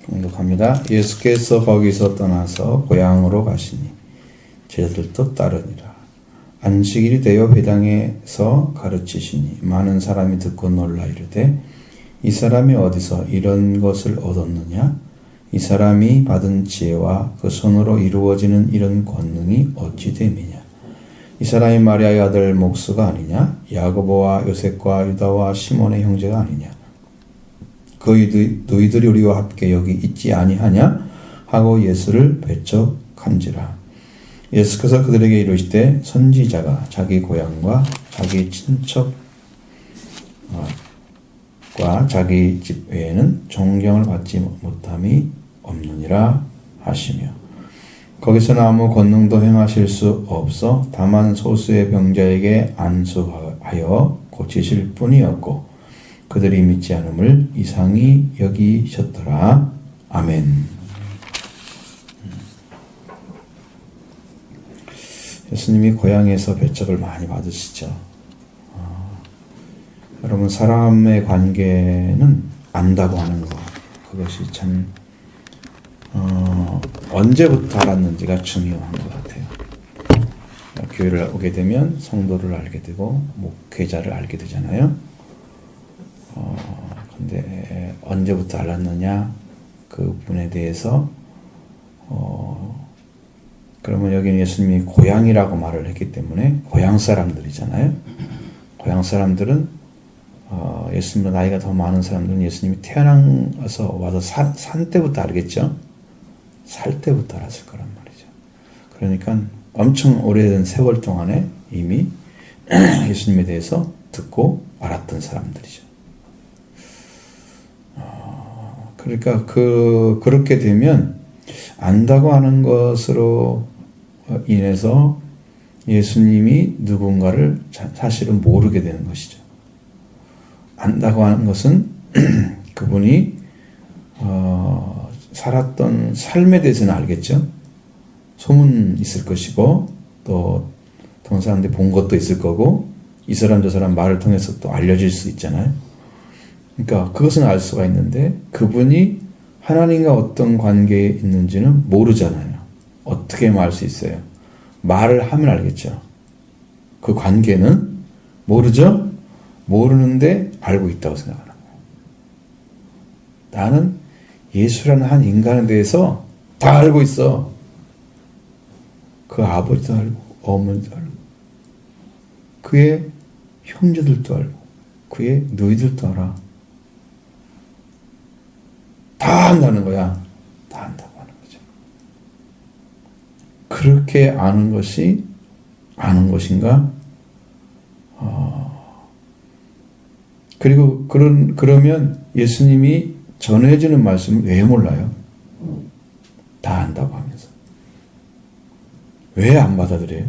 공독합니다. 예수께서 거기서 떠나서 고향으로 가시니 제자들도 따르니라. 안식일이 되어 회당에서 가르치시니 많은 사람이 듣고 놀라 이르되 이 사람이 어디서 이런 것을 얻었느냐? 이 사람이 받은 지혜와 그 손으로 이루어지는 이런 권능이 어찌 됨이냐? 이 사람이 마리아의 아들 목수가 아니냐? 야고보와 요셉과 유다와 시몬의 형제가 아니냐? 너희들이 우리와 함께 여기 있지 아니하냐? 하고 예수를 배척한지라. 예수께서 그들에게 이르시되 선지자가 자기 고향과 자기 친척과 자기 집 외에는 존경을 받지 못함이 없느니라 하시며 거기서는 아무 권능도 행하실 수 없어 다만 소수의 병자에게 안수하여 고치실 뿐이었고 그들이 믿지 않음을 이상히 여기셨더라. 아멘. 예수님이 고향에서 배척을 많이 받으시죠. 여러분, 사람의 관계는 안다고 하는 것, 그것이 참 언제부터 알았는지가 중요한 것 같아요. 교회를 오게 되면 성도를 알게 되고 목회자를 알게 되잖아요. 근데 언제부터 알았느냐, 그 분에 대해서 그러면 여기는 예수님이 고향이라고 말을 했기 때문에 고향 사람들이잖아요. 고향 사람들은 예수님보다 나이가 더 많은 사람들은 예수님이 태어나서 와서 산 때부터 알겠죠. 살 때부터 알았을 거란 말이죠. 그러니까 엄청 오래된 세월 동안에 이미 예수님에 대해서 듣고 알았던 사람들이죠. 그러니까 그렇게 되면 안다고 하는 것으로 인해서 예수님이 누군가를 사실은 모르게 되는 것이죠. 안다고 하는 것은 그분이 살았던 삶에 대해서는 알겠죠. 소문 있을 것이고 또 다른 사람들이 본 것도 있을 거고 이 사람 저 사람 말을 통해서 또 알려질 수 있잖아요. 그러니까 그것은 알 수가 있는데 그분이 하나님과 어떤 관계에 있는지는 모르잖아요. 어떻게 알 수 있어요? 말을 하면 알겠죠. 그 관계는 모르죠? 모르는데 알고 있다고 생각하는 거예요. 나는 예수라는 한 인간에 대해서 다 알고 있어. 그 아버지도 알고 어머니도 알고 그의 형제들도 알고 그의 너희들도 알아. 다 안다는 거야. 다 안다고 하는 거죠. 그렇게 아는 것이 아는 것인가? 그리고 그러면 예수님이 전해주는 말씀을 왜 몰라요? 다 안다고 하면서. 왜 안 받아들여요?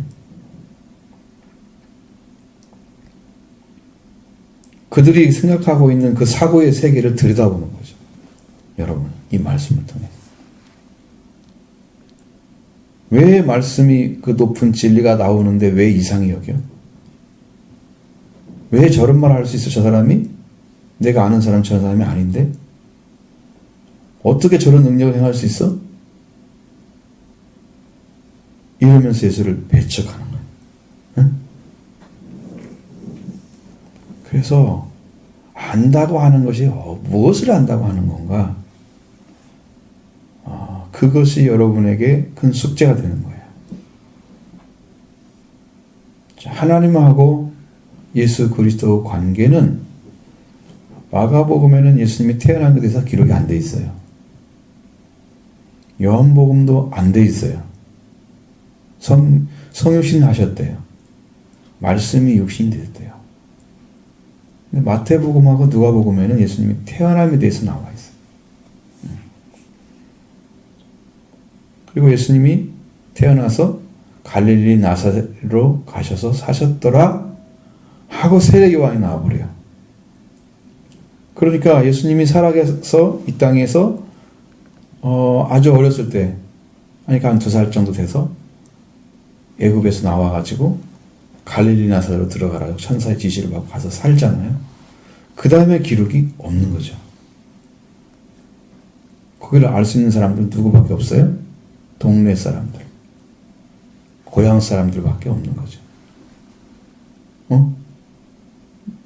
그들이 생각하고 있는 그 사고의 세계를 들여다보는 거죠. 여러분, 이 말씀을 통해서. 왜 말씀이 그 높은 진리가 나오는데 왜 이상히 여겨? 왜 저런 말 할 수 있어, 저 사람이? 내가 아는 사람 저 사람이 아닌데? 어떻게 저런 능력을 행할 수 있어? 이러면서 예수를 배척하는 거예요. 응? 그래서 안다고 하는 것이 무엇을 안다고 하는 건가? 그것이 여러분에게 큰 숙제가 되는 거예요. 하나님하고 예수 그리스도 관계는 마가복음에는 예수님이 태어난 것에 대해서 기록이 안 돼 있어요. 요한복음도 안 돼 있어요. 성육신 하셨대요. 말씀이 육신이 되었대요. 근데 마태복음하고 누가복음에는 예수님이 태어남에 대해서 나와 있어요. 그리고 예수님이 태어나서 갈릴리 나사렛으로 가셔서 사셨더라 하고 세례요한이 나와버려요. 그러니까 예수님이 살아계서 이 땅에서 아주 어렸을 때, 그러니까 한 2살 정도 돼서 애굽에서 나와가지고 갈릴리 나사렛으로 들어가라고 천사의 지시를 받고 가서 살잖아요. 그 다음에 기록이 없는 거죠. 거기를 알 수 있는 사람들은 누구밖에 없어요? 동네 사람들, 고향 사람들밖에 없는 거죠.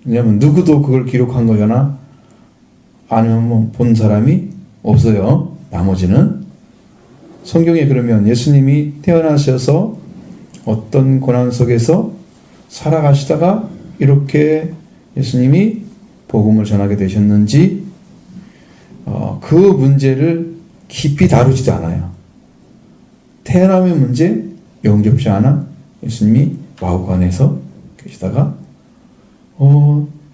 왜냐면 누구도 그걸 기록한 거거나 아니면 뭐 본 사람이 없어요. 나머지는. 성경에 그러면 예수님이 태어나셔서 어떤 고난 속에서 살아가시다가 이렇게 예수님이 복음을 전하게 되셨는지 그 문제를 깊이 다루지도 않아요. 태어남의 문제 영접지 않아 예수님이 마구간에서 계시다가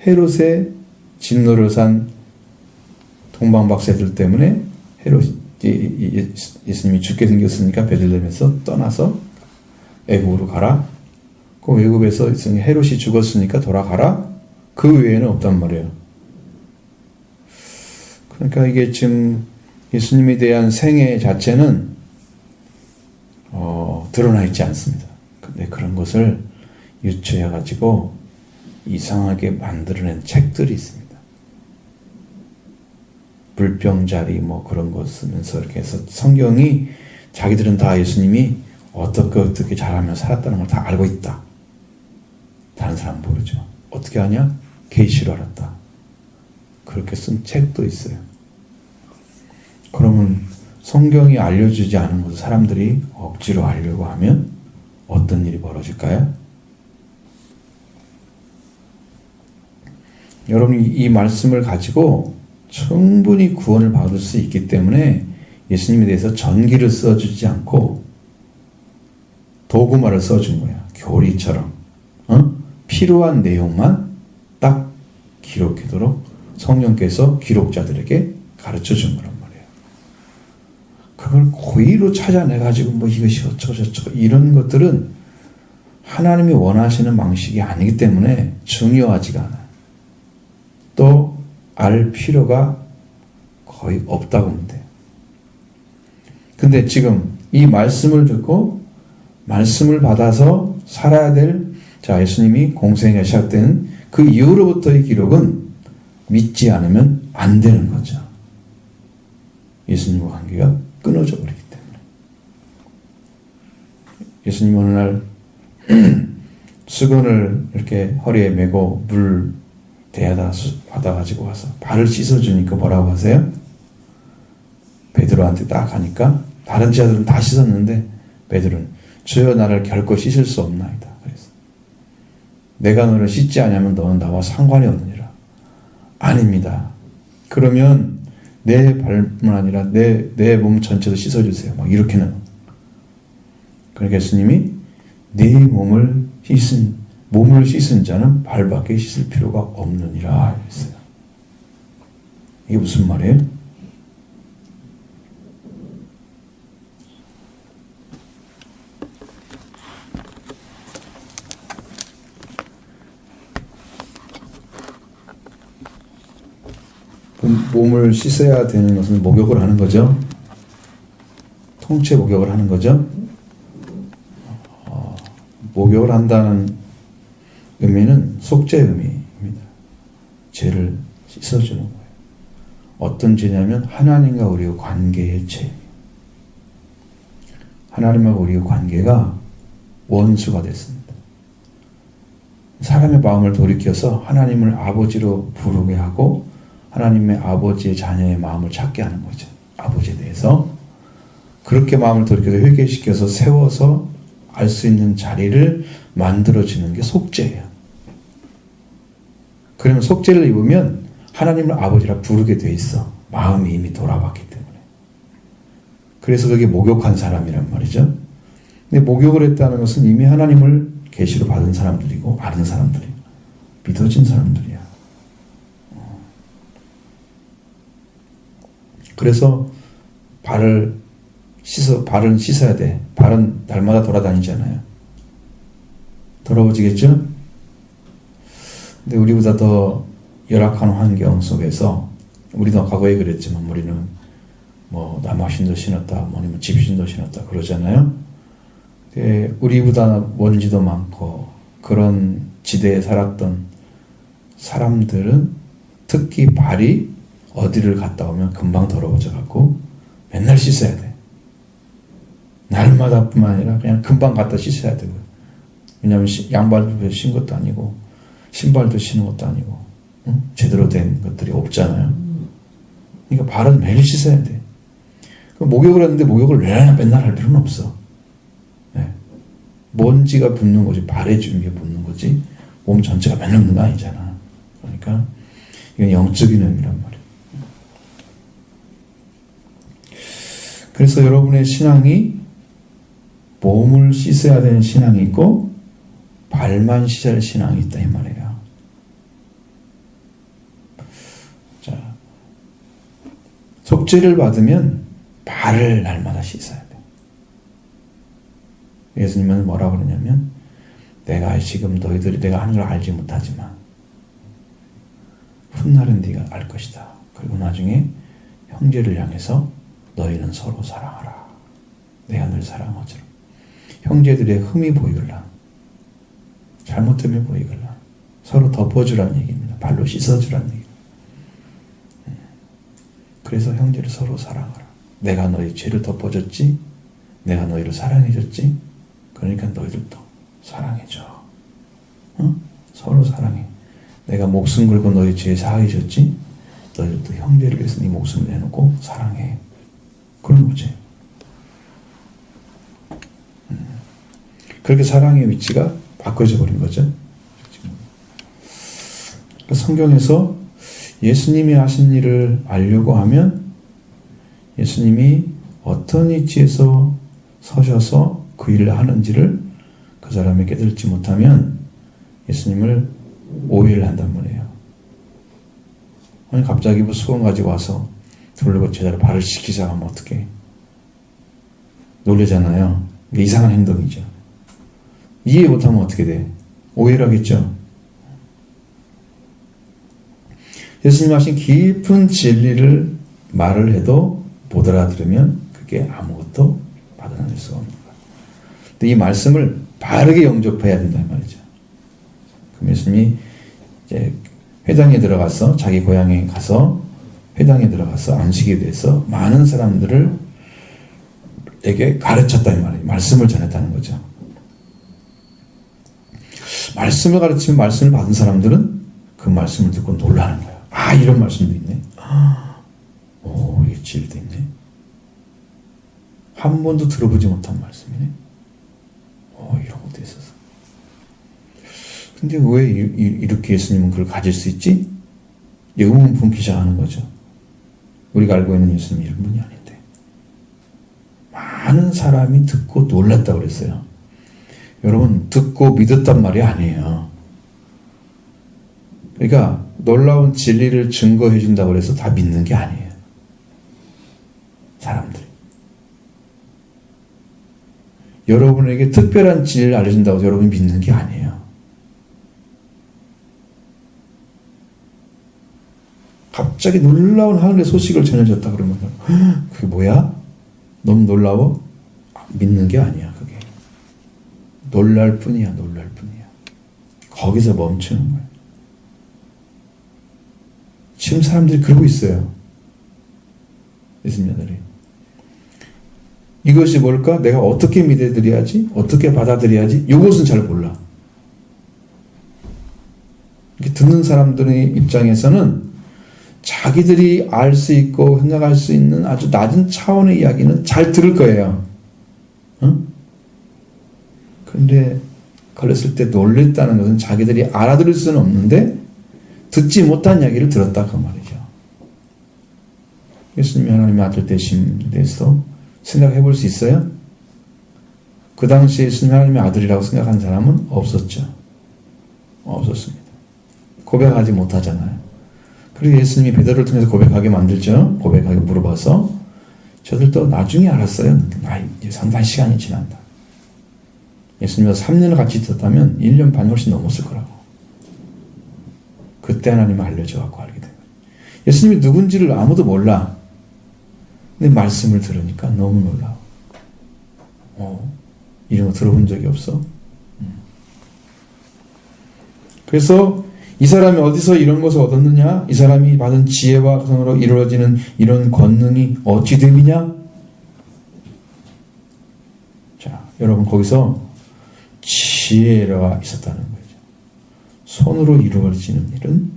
헤롯의 진노를 산 동방박사들 때문에 예수님이 죽게 생겼으니까 베들레헴에서 떠나서 애굽으로 가라. 그 외국에서 헤롯이 죽었으니까 돌아가라. 그 외에는 없단 말이에요. 그러니까 이게 지금 예수님에 대한 생애 자체는 드러나 있지 않습니다. 근데 그런 것을 유추해가지고 이상하게 만들어낸 책들이 있습니다. 불병자리 뭐 그런 거 쓰면서 이렇게 해서 성경이 자기들은 다 예수님이 어떻게 잘하며 살았다는 걸 다 알고 있다. 다른 사람 모르죠. 어떻게 하냐? 계시로 알았다. 그렇게 쓴 책도 있어요. 그러면 성경이 알려주지 않은 것을 사람들이 억지로 알려고 하면 어떤 일이 벌어질까요? 여러분이 이 말씀을 가지고 충분히 구원을 받을 수 있기 때문에 예수님에 대해서 전기를 써주지 않고 도구말을 써준 거야. 교리처럼. 필요한 내용만 딱 기록하도록 성령께서 기록자들에게 가르쳐 준 거란 말이에요. 그걸 고의로 찾아내가지고 뭐 이것이 어쩌고저쩌고 이런 것들은 하나님이 원하시는 방식이 아니기 때문에 중요하지가 않아요. 또 알 필요가 거의 없다고 보면 돼요. 근데 지금 이 말씀을 듣고 말씀을 받아서 살아야 될 예수님이 공생에 시작된 그 이후로부터의 기록은 믿지 않으면 안 되는 거죠. 예수님과 관계가 끊어져 버리기 때문에. 예수님 어느 날 수건을 이렇게 허리에 메고 물 대야다 받아가지고 와서 발을 씻어주니까 뭐라고 하세요? 베드로한테 딱 하니까 다른 제자들은 다 씻었는데 베드로는 주여 나를 결코 씻을 수 없나이다. 그래서 내가 너를 씻지 않으면 너는 나와 상관이 없느니라. 아닙니다. 그러면 내 발뿐 아니라 내 몸 전체도 씻어주세요. 막 이렇게는. 그러니까 예수님이 네 몸을 씻은 자는 발밖에 씻을 필요가 없느니라 했어요. 이게 무슨 말이에요? 몸을 씻어야 되는 것은 목욕을 하는 거죠. 통째 목욕을 하는 거죠. 목욕을 한다는 의미는 속죄 의미입니다. 죄를 씻어주는 거예요. 어떤 죄냐면 하나님과 우리의 관계의 죄. 하나님과 우리의 관계가 원수가 됐습니다. 사람의 마음을 돌이켜서 하나님을 아버지로 부르게 하고 하나님의 아버지의 자녀의 마음을 찾게 하는 거죠. 아버지에 대해서. 그렇게 마음을 돌이켜서 회개시켜서 세워서 알 수 있는 자리를 만들어주는 게 속죄예요. 그러면 속죄를 입으면 하나님을 아버지라 부르게 돼 있어. 마음이 이미 돌아봤기 때문에. 그래서 그게 목욕한 사람이란 말이죠. 근데 목욕을 했다는 것은 이미 하나님을 계시로 받은 사람들이고 아는 사람들이고 믿어진 사람들이야. 그래서 발은 씻어야 돼. 발은 날마다 돌아다니잖아요. 더러워지겠죠? 근데 우리보다 더 열악한 환경 속에서 우리도 과거에 그랬지만 우리는 뭐 남학신도 신었다, 뭐냐면 집신도 신었다 그러잖아요. 우리보다 먼지도 많고 그런 지대에 살았던 사람들은 특히 발이 어디를 갔다 오면 금방 더러워져 갖고 맨날 씻어야 돼. 날마다뿐만 아니라 그냥 금방 갖다 씻어야 되고요. 왜냐하면 양발도 신 것도 아니고 신발도 신는 것도 아니고 제대로 된 것들이 없잖아요. 그러니까 발은 매일 씻어야 돼. 목욕을 하는데 목욕을 맨날 할 필요는 없어. 네. 먼지가 붙는 거지, 발에 주름이 붙는 거지 몸 전체가 맨날 없는 거 아니잖아. 그러니까 이건 영적인 의미란 말이에요. 그래서 여러분의 신앙이 몸을 씻어야 되는 신앙이 있고 발만 씻어야 할 신앙이 있다 이 말이에요. 자, 속죄를 받으면 발을 날마다 씻어야 돼. 예수님은 뭐라고 그러냐면 내가 지금 너희들이 내가 하는 걸 알지 못하지만 훗날은 네가 알 것이다. 그리고 나중에 형제를 향해서 너희는 서로 사랑하라. 내가 늘 사랑한 것처럼. 형제들의 흠이 보이거나 잘못됨이 보이거나 서로 덮어주라는 얘기입니다. 발로 씻어주라는 얘기입니다. 그래서 형제를 서로 사랑하라. 내가 너희 죄를 덮어줬지, 내가 너희를 사랑해줬지, 그러니까 너희들도 사랑해줘. 응? 서로 사랑해. 내가 목숨 걸고 너희 죄 사해줬지, 너희들도 형제를 위해서 네 목숨을 내놓고 사랑해. 그런 거지. 그렇게 사랑의 위치가 바꿔져 버린 거죠. 성경에서 예수님이 하신 일을 알려고 하면 예수님이 어떤 위치에서 서셔서 그 일을 하는지를 그 사람이 깨닫지 못하면 예수님을 오해를 한단 말이에요. 아니 갑자기 뭐 수건 가지고 와서 둘러고 제자를 발을 씻기자 하면 어떡해. 놀래잖아요. 이게 이상한 행동이죠. 이해 못하면 어떻게 돼? 오해를 하겠죠. 예수님 하신 깊은 진리를 말을 해도 못 알아들으면 그게 아무것도 받아낼 수가 없는 거예요. 근데 이 말씀을 바르게 영접해야 된다는 말이죠. 그럼 예수님이 이제 회당에 들어가서 자기 고향에 가서 회당에 들어가서 안식에 대해서 많은 사람들을 에게 가르쳤다는 말이에요. 말씀을 전했다는 거죠. 말씀을 가르치면 말씀을 받은 사람들은 그 말씀을 듣고 놀라는 거예요. 아, 이런 말씀도 있네. 오, 이게 진리도 있네. 한 번도 들어보지 못한 말씀이네. 오, 이런 것도 있었어. 근데 왜 이렇게 예수님은 그걸 가질 수 있지? 의문 품기 시작하는 거죠. 우리가 알고 있는 예수님이 이런 분이 아닌데. 많은 사람이 듣고 놀랐다고 그랬어요. 여러분, 듣고 믿었단 말이 아니에요. 그러니까 놀라운 진리를 증거해 준다고 해서 다 믿는 게 아니에요. 사람들이. 여러분에게 특별한 진리를 알려준다고 해서 여러분이 믿는 게 아니에요. 갑자기 놀라운 하늘의 소식을 전해줬다 그러면 그게 뭐야? 너무 놀라워? 믿는 게 아니야. 그게 놀랄 뿐이야. 놀랄 뿐이야. 거기서 멈추는 거야. 지금 사람들이 그러고 있어요. 예수님들이. 이것이 뭘까? 내가 어떻게 믿어드려야지? 어떻게 받아들여야지? 이것은 잘 몰라. 이렇게 듣는 사람들의 입장에서는 자기들이 알 수 있고 생각할 수 있는 아주 낮은 차원의 이야기는 잘 들을 거예요. 응? 그런데 걸렸을 때 놀랬다는 것은 자기들이 알아들을 수는 없는데 듣지 못한 이야기를 들었다 그 말이죠. 예수님이 하나님의 아들 되심에 대해서 생각해 볼 수 있어요? 그 당시에 예수님이 하나님의 아들이라고 생각한 사람은 없었죠. 없었습니다. 고백하지 못하잖아요. 그리고 예수님이 베드로를 통해서 고백하게 만들죠. 고백하게 물어봐서 저들도 나중에 알았어요. 이제 상당히 시간이 지난다. 예수님과 3년을 같이 있었다면 1년 반이 훨씬 넘었을 거라고. 그때 하나님이 알려줘갖고 알게 된 거예요. 예수님이 누군지를 아무도 몰라. 근데 말씀을 들으니까 너무 놀라워. 이런 거 들어본 적이 없어? 그래서 이 사람이 어디서 이런 것을 얻었느냐? 이 사람이 받은 지혜와 선으로 이루어지는 이런 권능이 어찌 됨이냐? 여러분 거기서 지혜가 있었다는 거죠. 손으로 이루어지는 일은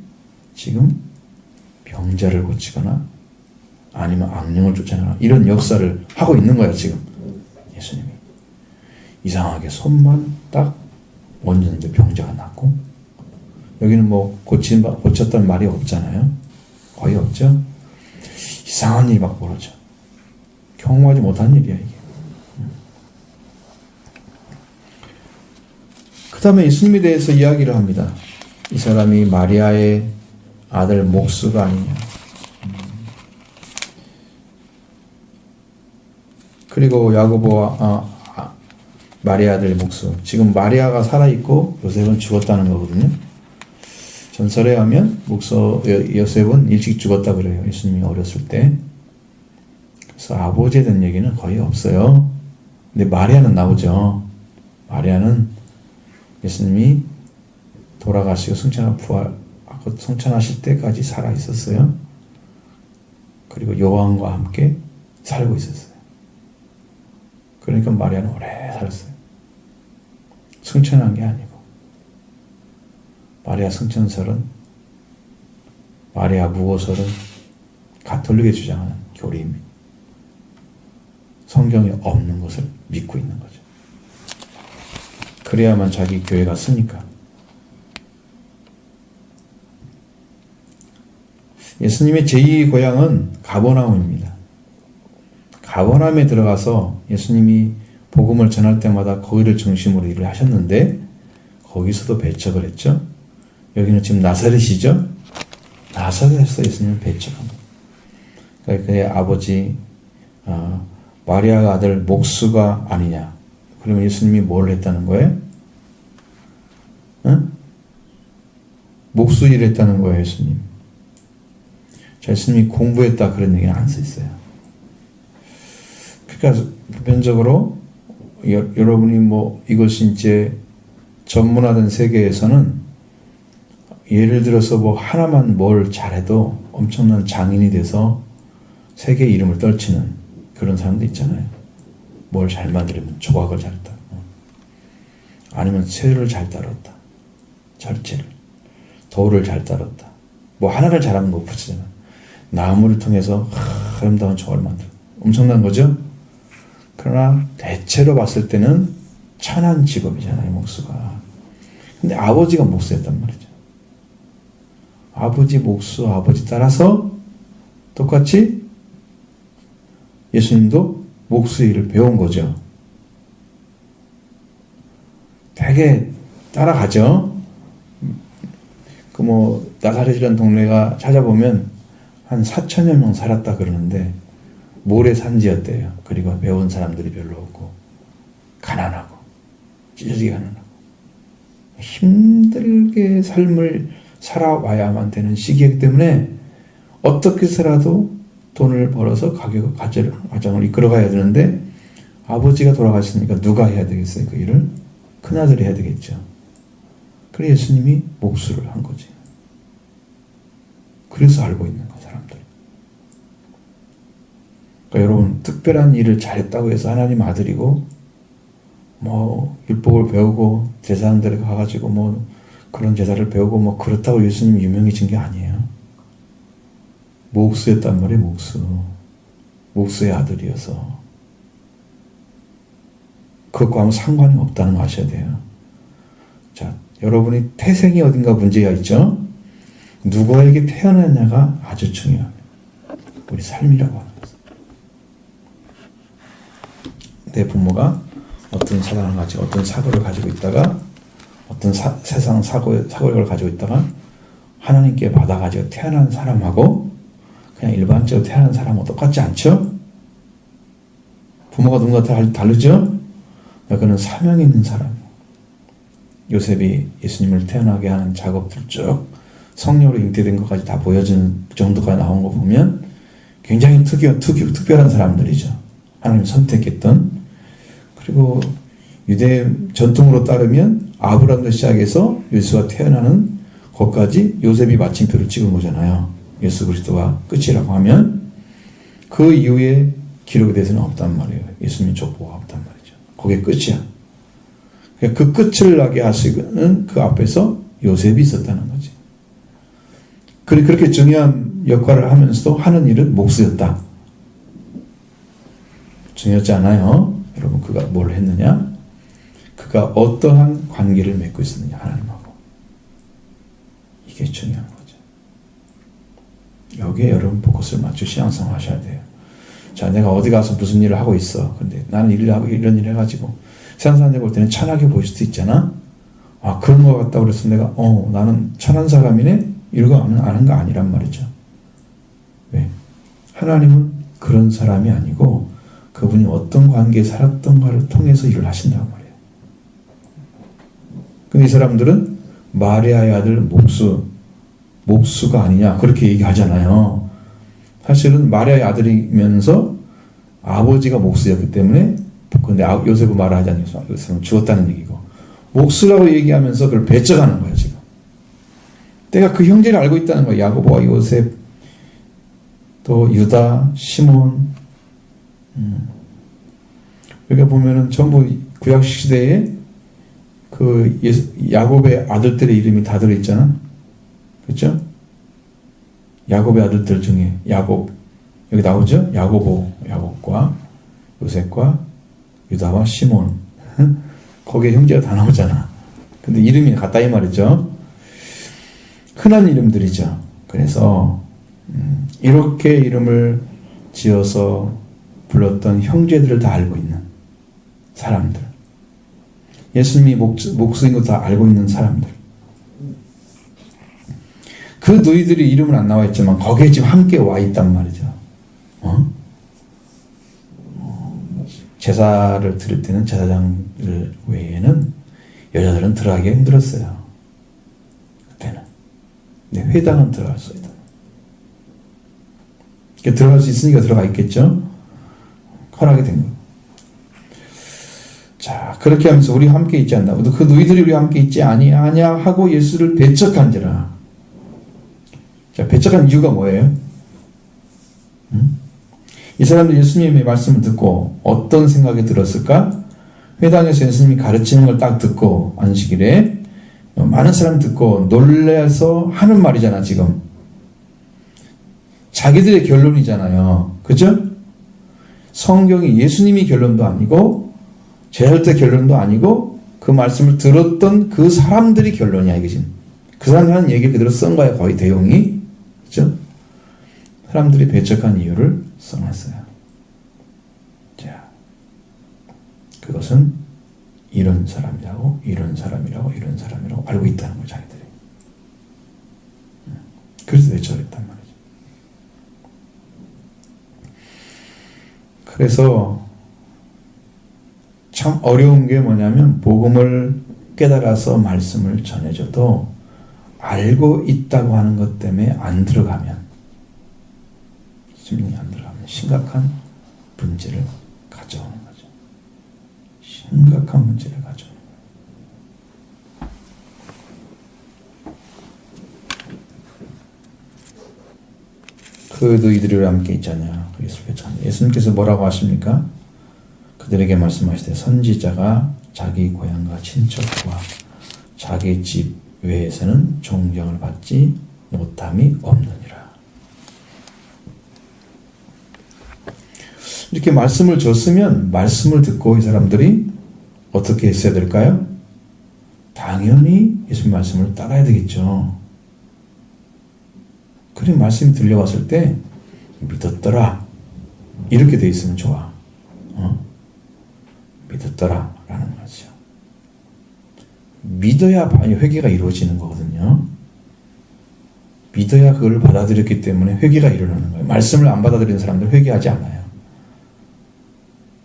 지금 병자를 고치거나 아니면 악령을 쫓아내거나 이런 역사를 하고 있는 거야 지금 예수님이. 이상하게 손만 딱 얹었는데 병자가 낫고, 여기는 뭐 고쳤다는 말이 없잖아요. 거의 없죠. 이상한 일이 막 벌어져. 경험하지 못한 일이야 이게. 그 다음에 예수님에 대해서 이야기를 합니다. 이 사람이 마리아의 아들 목수가 아니냐. 그리고 야고보와 마리아 아들 목수. 지금 마리아가 살아있고 요셉은 죽었다는 거거든요. 전설에 하면 요셉은 일찍 죽었다 그래요. 예수님이 어렸을 때. 그래서 아버지에 대한 얘기는 거의 없어요. 근데 마리아는 나오죠. 마리아는 예수님이 돌아가시고 승천하실 때까지 살아 있었어요. 그리고 요한과 함께 살고 있었어요. 그러니까 마리아는 오래 살았어요. 승천한 게 아니고. 마리아 승천설은, 마리아 무호설은 가톨릭에 주장하는 교리입니다. 성경에 없는 것을 믿고 있는 거죠. 그래야만 자기 교회가 쓰니까. 예수님의 제2의 고향은 가버나움입니다. 가버나움에 들어가서 예수님이 복음을 전할 때마다 거기를 중심으로 일을 하셨는데 거기서도 배척을 했죠. 여기는 지금 나사렛이죠. 나사렛에서 예수님을 배척합니다. 그러니까 그의 아버지 마리아가 아들 목수가 아니냐. 그러면 예수님이 뭘 했다는 거예요? 응? 목수 일을 했다는 거예요, 예수님. 자, 예수님이 공부했다 그런 얘기는 안 써 있어요. 그러니까 보편적으로 여러분이 뭐 이것이 이제 전문화된 세계에서는 예를 들어서 뭐 하나만 뭘 잘해도 엄청난 장인이 돼서 세계 이름을 떨치는 그런 사람도 있잖아요. 뭘 잘 만들면 조각을 잘했다. 아니면 새를 잘 다뤘다. 절제를. 돌을 잘 다뤘다. 뭐 하나를 잘하면 못 붙이잖아. 나무를 통해서 아름다운 조각을 만들어. 엄청난 거죠? 그러나 대체로 봤을 때는 천한 직업이잖아요, 목수가. 근데 아버지가 목수였단 말이죠. 아버지 목수, 아버지 따라서 똑같이 예수님도 목수의 일을 배운 거죠. 되게 따라가죠. 그 뭐 나사렛이라는 동네가 찾아보면 한 4천여 명 살았다 그러는데 모래 산지였대요. 그리고 배운 사람들이 별로 없고 가난하고 찢어지게 가난하고 힘들게 삶을 살아와야만 되는 시기이기 때문에 어떻게 해서라도 돈을 벌어서 가정을 이끌어가야 되는데 아버지가 돌아가셨으니까 누가 해야 되겠어요? 그 일을? 큰아들이 해야 되겠죠. 그래서 예수님이 목수를 한 거지. 그래서 알고 있는 거야, 사람들. 그러니까 여러분, 특별한 일을 잘했다고 해서 하나님 아들이고 뭐 율법을 배우고 제사장들에 가가지고 뭐 그런 제사를 배우고 뭐 그렇다고 예수님이 유명해진 게 아니에요. 목수였단 말이에요, 목수. 목수의 아들이어서. 그것과 아무 상관이 없다는 거 아셔야 돼요. 자, 여러분이 태생이 어딘가 문제가 있죠? 누구에게 태어났냐가 아주 중요합니다. 우리 삶이라고 하는 것은. 내 부모가 어떤 사랑을 가지고 어떤 사고를 가지고 있다가 어떤 세상 사고를 가지고 있다가 하나님께 받아가지고 태어난 사람하고 그냥 일반적으로 태어난 사람하고 똑같지 않죠? 부모가 누군가 다르죠? 그는 사명이 있는 사람. 요셉이 예수님을 태어나게 하는 작업들 쭉 성령으로 잉태된 것까지 다 보여주는 정도가 나온 거 보면 굉장히 특별한 사람들이죠. 하나님 선택했던. 그리고 유대 전통으로 따르면 아브라함부터 시작해서 예수가 태어나는 것까지 요셉이 마침표를 찍은 거잖아요. 예수 그리스도가 끝이라고 하면 그 이후에 기록에 대해서는 없단 말이에요. 예수님 족보가 없단 말이죠. 그게 끝이야. 그 끝을 나게 하시는 그 앞에서 요셉이 있었다는 거지. 그렇게 중요한 역할을 하면서도 하는 일은 목수였다. 중요하지 않아요? 여러분, 그가 뭘 했느냐? 그가 어떠한 관계를 맺고 있었느냐, 하나님하고. 이게 중요한 거죠. 여기에 여러분 포커스를 맞추고 신앙생활 하셔야 돼요. 자, 내가 어디 가서 무슨 일을 하고 있어. 근데 나는 이런 일 해가지고 세상 사람들 볼 때는 천하게 보일 수도 있잖아. 아, 그런 것 같다고 그래서 내가 나는 천한 사람이네? 이러고 아는 거 아니란 말이죠. 왜? 하나님은 그런 사람이 아니고 그분이 어떤 관계에 살았던가를 통해서 일을 하신다고 말이에요. 근데 이 사람들은 마리아의 아들 목수가 아니냐 그렇게 얘기하잖아요. 사실은 마리아의 아들이면서 아버지가 목수였기 때문에 근데 요셉은 말하지 않아요. 요셉은 죽었다는 얘기고 목수라고 얘기하면서 그걸 배척하는 거예요. 지금 내가 그 형제를 알고 있다는 거예요. 야고보와 요셉 또 유다, 시몬 여기 보면은 전부 구약 시대에 그 야곱의 아들들의 이름이 다 들어있잖아. 그렇죠? 야곱의 아들들 중에 야곱 여기 나오죠? 야곱과 요셉과 유다와 시몬 거기에 형제가 다 나오잖아. 근데 이름이 같다 이 말이죠. 흔한 이름들이죠. 그래서 이렇게 이름을 지어서 불렀던 형제들을 다 알고 있는 사람들. 예수님이 목수인 거 다 알고 있는 사람들. 그 너희들이 이름은 안 나와 있지만 거기에 지금 함께 와 있단 말이죠. 제사를 드릴 때는 제사장들 외에는 여자들은 들어가기 힘들었어요. 그때는. 근데 회당은 들어갈 수 있다. 들어갈 수 있으니까 들어가 있겠죠? 허락이 된 거. 자, 그렇게 하면서 우리 함께 있지 않나. 그 너희들이 우리 함께 있지 아니하냐 하고 예수를 배척한지라. 자, 배척한 이유가 뭐예요? 이 사람들 예수님의 말씀을 듣고 어떤 생각이 들었을까? 회당에서 예수님이 가르치는 걸 딱 듣고 안식일에 많은 사람 듣고 놀라서 하는 말이잖아 지금. 자기들의 결론이잖아요. 그죠? 성경이 예수님이 결론도 아니고 제자들 결론도 아니고 그 말씀을 들었던 그 사람들이 결론이야 이게 지금. 그 사람들 하는 얘기를 그대로 쓴 거야 거의 대용이. 그죠? 사람들이 배척한 이유를 써놨어요. 자, 그것은 이런 사람이라고 알고 있다는 거예요, 자기들이. 그래서 외쳐냈단 말이죠. 그래서 참 어려운 게 뭐냐면 복음을 깨달아서 말씀을 전해줘도 알고 있다고 하는 것 때문에 안 들어가면 심령이 안 들어가면 심각한 문제를 가져오는 거죠. 심각한 문제를 가져오는 거예요. 그 너희들이 함께 있잖아요. 예수님께서 뭐라고 하십니까? 그들에게 말씀하시되 선지자가 자기 고향과 친척과 자기 집 외에서는 존경을 받지 못함이 없느니라. 이렇게 말씀을 줬으면 말씀을 듣고 이 사람들이 어떻게 했어야 될까요? 당연히 예수님 말씀을 따라야 되겠죠. 그래 말씀이 들려왔을 때 믿었더라. 이렇게 돼 있으면 좋아. 믿었더라 라는 거죠. 믿어야 회개가 이루어지는 거거든요. 믿어야 그걸 받아들였기 때문에 회개가 일어나는 거예요. 말씀을 안 받아들이는 사람들 회개하지 않아요.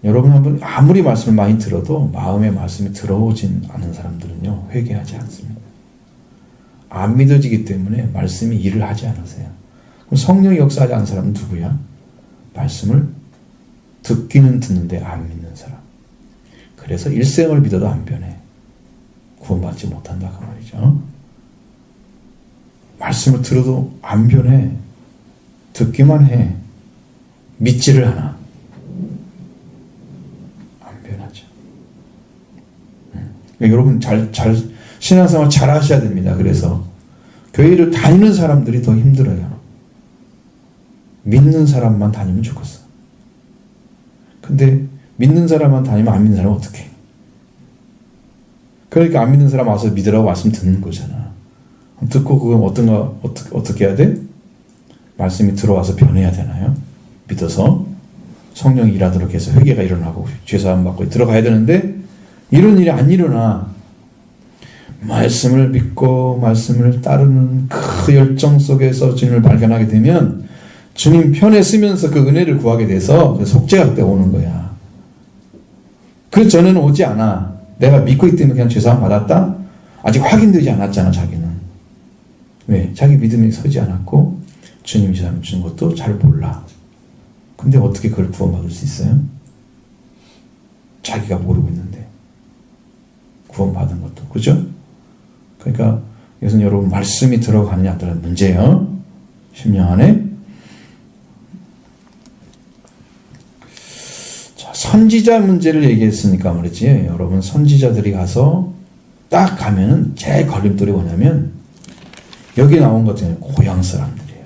여러분 한번 아무리 말씀을 많이 들어도 마음에 말씀이 들어오진 않은 사람들은요 회개하지 않습니다. 안 믿어지기 때문에 말씀이 일을 하지 않으세요. 그럼 성령이 역사하지 않는 사람은 누구야? 말씀을 듣기는 듣는데 안 믿는 사람. 그래서 일생을 믿어도 안 변해. 구원받지 못한다 그 말이죠. 말씀을 들어도 안 변해. 듣기만 해. 믿지를 않아. 안 변하죠. 여러분 신앙생활 잘 하셔야 됩니다. 그래서 교회를 다니는 사람들이 더 힘들어요. 믿는 사람만 다니면 좋겠어. 근데 믿는 사람만 다니면 안 믿는 사람은 어떡해? 그러니까 안 믿는 사람 와서 믿으라고 말씀 듣는 거잖아. 듣고 그건 어떻게 해야 돼? 말씀이 들어와서 변해야 되나요? 믿어서 성령이 일하도록 해서 회개가 일어나고 죄사함 받고 들어가야 되는데 이런 일이 안 일어나. 말씀을 믿고 말씀을 따르는 그 열정 속에서 주님을 발견하게 되면 주님 편에 쓰면서 그 은혜를 구하게 돼서 그 속죄가 그때 오는 거야. 그 전에는 오지 않아. 내가 믿고 있기 때문에 그냥 죄사함 받았다? 아직 확인되지 않았잖아, 자기는. 왜? 자기 믿음이 서지 않았고 주님이 죄사함 주는 것도 잘 몰라. 근데 어떻게 그걸 구원받을 수 있어요? 자기가 모르고 있는데 구원받은 것도. 그죠? 그러니까 이것은 여러분 말씀이 들어가느냐 안 들어가느냐 문제예요. 심령 안에. 자, 선지자 문제를 얘기했으니까 말이지. 여러분 선지자들이 가서 딱 가면은 제일 걸림돌이 뭐냐면 여기 나온 것 같아요. 고향 사람들이에요.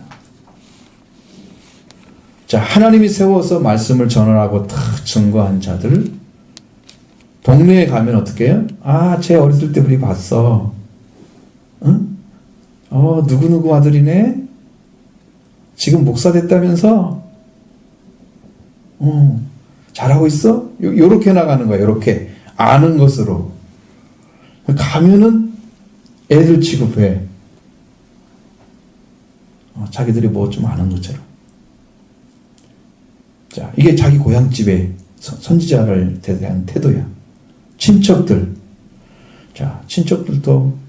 자, 하나님이 세워서 말씀을 전하라고 탁 증거한 자들 동네에 가면 어떻게 해요? 아, 쟤 어렸을 때 우리 봤어. 응? 누구누구 아들이네? 지금 목사 됐다면서? 잘하고 있어? 요렇게 나가는 거야, 요렇게. 아는 것으로. 가면은 애들 취급해. 자기들이 뭐 좀 아는 것처럼. 자, 이게 자기 고향집의 선지자를 대한 태도야. 친척들. 자, 친척들도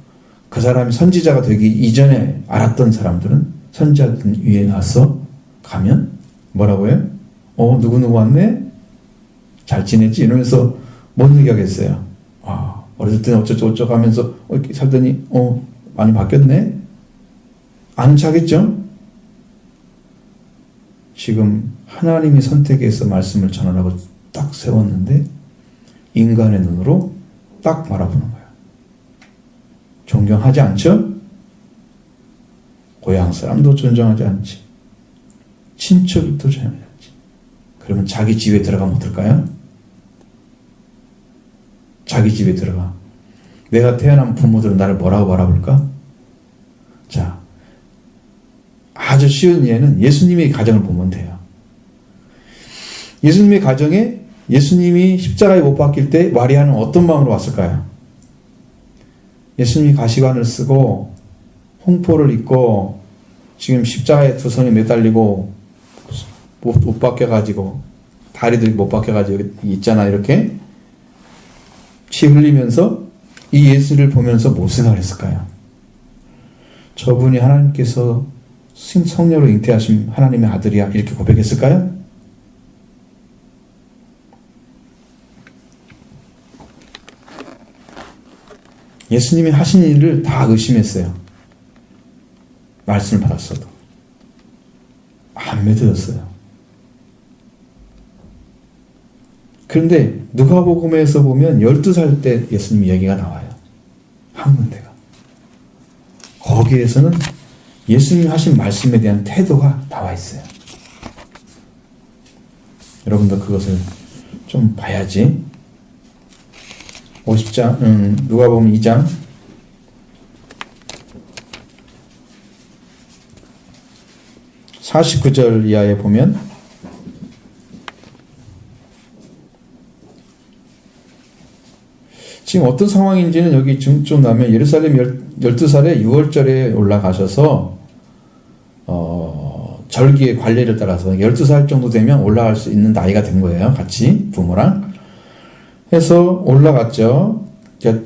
그 사람이 선지자가 되기 이전에 알았던 사람들은 선지자들 위에 나서 가면 뭐라고 해요? 누구누구 왔네? 잘 지냈지? 이러면서 뭔 얘기 하겠어요? 어렸을 때는 어쩌고 하면서 이렇게 살더니 많이 바뀌었네? 아는 척하겠죠? 지금 하나님이 선택해서 말씀을 전하라고 딱 세웠는데 인간의 눈으로 딱 바라보는 거예요. 존경하지 않죠? 고향 사람도 존경하지 않지. 친척도 존경하지 않지. 그러면 자기 집에 들어가면 어떨까요? 자기 집에 들어가. 내가 태어난 부모들은 나를 뭐라고 바라볼까? 자, 아주 쉬운 예는 예수님의 가정을 보면 돼요. 예수님의 가정에 예수님이 십자가에 못 박힐 때 마리아는 어떤 마음으로 왔을까요? 예수님이 가시관을 쓰고 홍포를 입고 지금 십자가에 두 손이 매달리고 못 박혀가지고 다리들이 못 박혀가지고 여기 있잖아, 이렇게 피 흘리면서 이 예수를 보면서 무슨 생각을 했을까요? 저분이 하나님께서 성령으로 잉태하신 하나님의 아들이야, 이렇게 고백했을까요? 예수님이 하신 일을 다 의심했어요. 말씀을 받았어도 안 믿어졌어요. 그런데 누가복음에서 보면 12살 때 예수님 얘기가 나와요. 한 군데가. 거기에서는 예수님이 하신 말씀에 대한 태도가 나와 있어요. 여러분도 그것을 좀 봐야지. 50장, 누가복음 2장 49절 이하에 보면 지금 어떤 상황인지는 여기 좀 나면 예루살렘 12살에 6월절에 올라가셔서 절기의 관례를 따라서 12살 정도 되면 올라갈 수 있는 나이가 된 거예요. 같이 부모랑 해서 올라갔죠.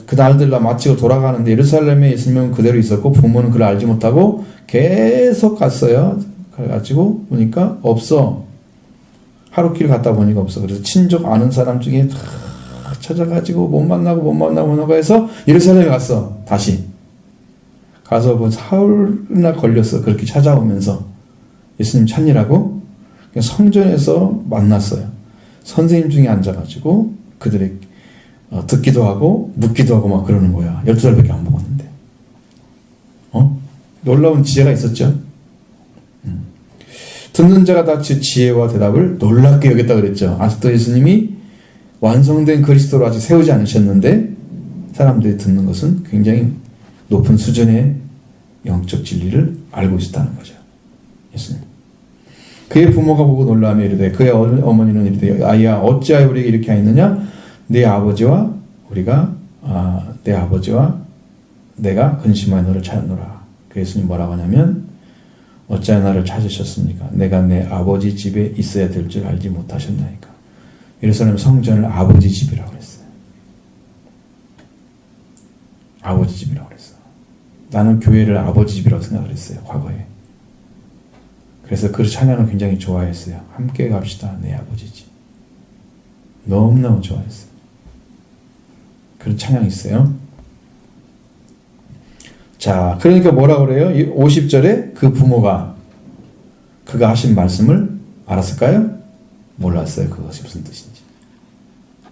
그 날들 다 마치고 돌아가는데 예루살렘에 예수님은 그대로 있었고 부모는 그를 알지 못하고 계속 갔어요. 그래가지고 보니까 없어. 하루길 갔다 보니까 없어. 그래서 친족 아는 사람 중에 다 찾아가지고 못 만나고 해서 예루살렘에 갔어. 다시 가서 뭐 사흘이나 걸렸어. 그렇게 찾아오면서 예수님 찾느라고 성전에서 만났어요. 선생님 중에 앉아가지고 그들의 듣기도 하고 묻기도 하고 막 그러는 거야. 12살밖에 안 먹었는데. 놀라운 지혜가 있었죠. 듣는 자가 다 지혜와 대답을 놀랍게 여겼다 그랬죠. 아직도 예수님이 완성된 그리스도로 아직 세우지 않으셨는데 사람들이 듣는 것은 굉장히 높은 수준의 영적 진리를 알고 있었다는 거죠. 예수님. 그의 부모가 보고 놀라며 이르되 그의 어머니는 이르되 아이야 어찌하여 우리에게 이렇게 하였느냐 내 아버지와 내가 근심하여 너를 찾았노라. 그 예수님 뭐라고 하냐면 어찌하여 나를 찾으셨습니까? 내가 내 아버지 집에 있어야 될 줄 알지 못하셨나이까. 예루살렘 성전을 아버지 집이라고 그랬어요. 아버지 집이라고 그랬어. 나는 교회를 아버지 집이라고 생각을 했어요. 과거에. 그래서 그 찬양을 굉장히 좋아했어요. 함께 갑시다. 내 아버지 집. 너무너무 좋아했어요. 그런 찬양이 있어요. 자, 그러니까 뭐라고 그래요? 50절에 그 부모가 그가 하신 말씀을 알았을까요? 몰랐어요. 그것이 무슨 뜻인지.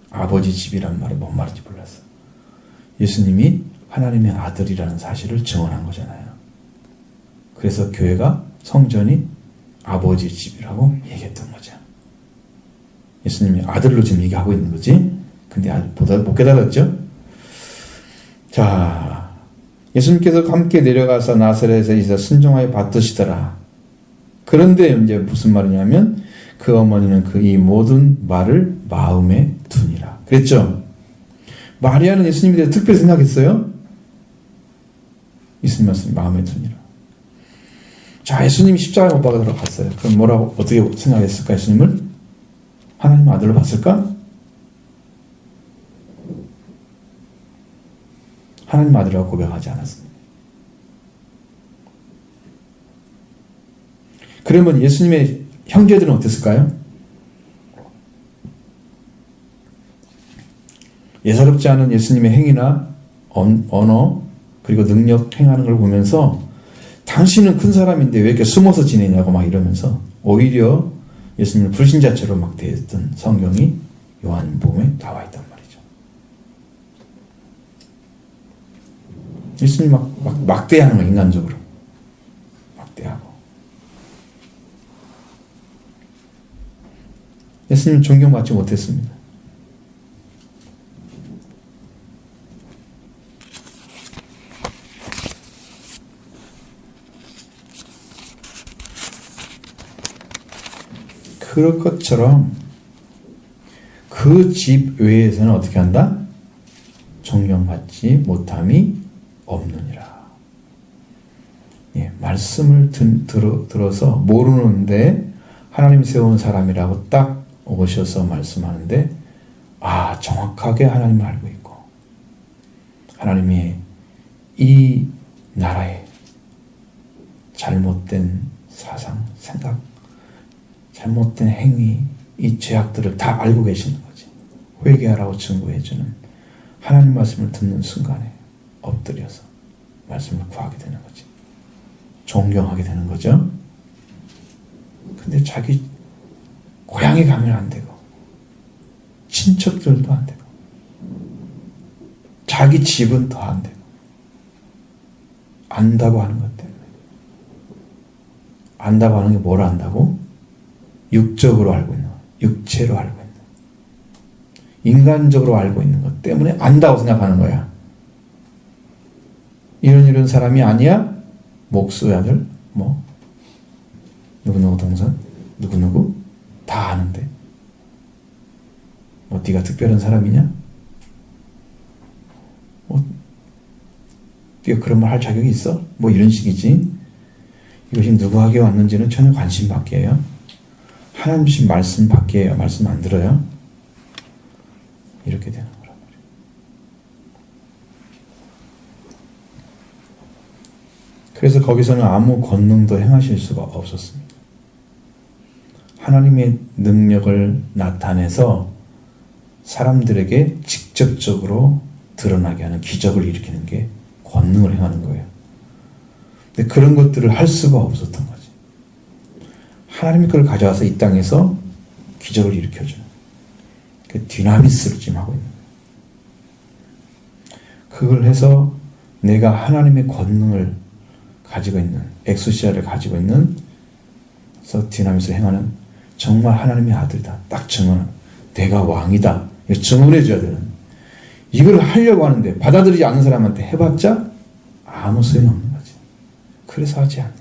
아버지 집이란 말이 뭔 말인지 몰랐어요. 예수님이 하나님의 아들이라는 사실을 증언한 거잖아요. 그래서 교회가 성전이 아버지 집이라고 얘기했던 거죠. 예수님이 아들로 지금 얘기하고 있는 거지. 근데 못 깨달았죠? 자, 예수님께서 함께 내려가서 나사렛에 있어 순종하여 받드시더라. 그런데 이제 무슨 말이냐면 그 어머니는 그 이 모든 말을 마음에 두니라. 그랬죠? 마리아는 예수님에 대해 특별히 생각했어요? 예수님 말씀 마음에 두니라. 자, 예수님이 십자가에 못 박아 들어갔어요. 그럼 뭐라고 어떻게 생각했을까? 예수님을? 하나님 아들로 봤을까? 하나님 아들이라고 고백하지 않았습니다. 그러면 예수님의 형제들은 어땠을까요? 예사롭지 않은 예수님의 행위나 언어 그리고 능력 행하는 걸 보면서 당신은 큰 사람인데 왜 이렇게 숨어서 지내냐고 막 이러면서 오히려 예수님을 불신자처럼 막 대했던 성경이 요한복음에 나와 있단 말이죠. 예수님 막 막대하는 거 인간적으로 막대하고 예수님 존경받지 못했습니다. 그럴 것처럼 그 집 외에서는 어떻게 한다? 존경받지 못함이 없느니라. 예, 말씀을 들어서 모르는데 하나님 세운 사람이라고 딱 오셔서 말씀하는데 정확하게 하나님을 알고 있고 하나님이 이 나라의 잘못된 사상, 생각 잘못된 행위, 이 죄악들을 다 알고 계시는 거지. 회개하라고 증거해주는 하나님 말씀을 듣는 순간에 엎드려서 말씀을 구하게 되는 거지. 존경하게 되는 거죠. 근데 자기 고향에 가면 안 되고 친척들도 안 되고 자기 집은 더 안 되고 안다고 하는 것 때문에 안다고 하는 게 뭘 안다고? 육적으로 알고 있는 것, 육체로 알고 있는 것, 인간적으로 알고 있는 것 때문에 안다고 생각하는 거야. 이런 사람이 아니야? 목수의 아들, 누구누구 동생, 누구누구 다 아는데 네가 특별한 사람이냐? 네가 그런 말 할 자격이 있어? 이런 식이지. 이것이 누구에게 왔는지는 전혀 관심 밖이에요. 하나님 주신 말씀 밖이에요. 말씀 안 들어요. 이렇게 되는 거란 말이에요. 그래서 거기서는 아무 권능도 행하실 수가 없었습니다. 하나님의 능력을 나타내서 사람들에게 직접적으로 드러나게 하는 기적을 일으키는 게 권능을 행하는 거예요. 근데 그런 것들을 할 수가 없었던 거지. 하나님이 그걸 가져와서 이 땅에서 기적을 일으켜주는 그 디나미스를 지금 하고 있는 거예요. 그걸 해서 내가 하나님의 권능을 가지고 있는, 엑소시아를 가지고 있는 디나미스를 행하는 정말 하나님의 아들이다. 딱 증언. 내가 왕이다. 증언해 줘야 되는. 이걸 하려고 하는데 받아들이지 않는 사람한테 해봤자 아무 소용이 없는 거지. 그래서 하지 않는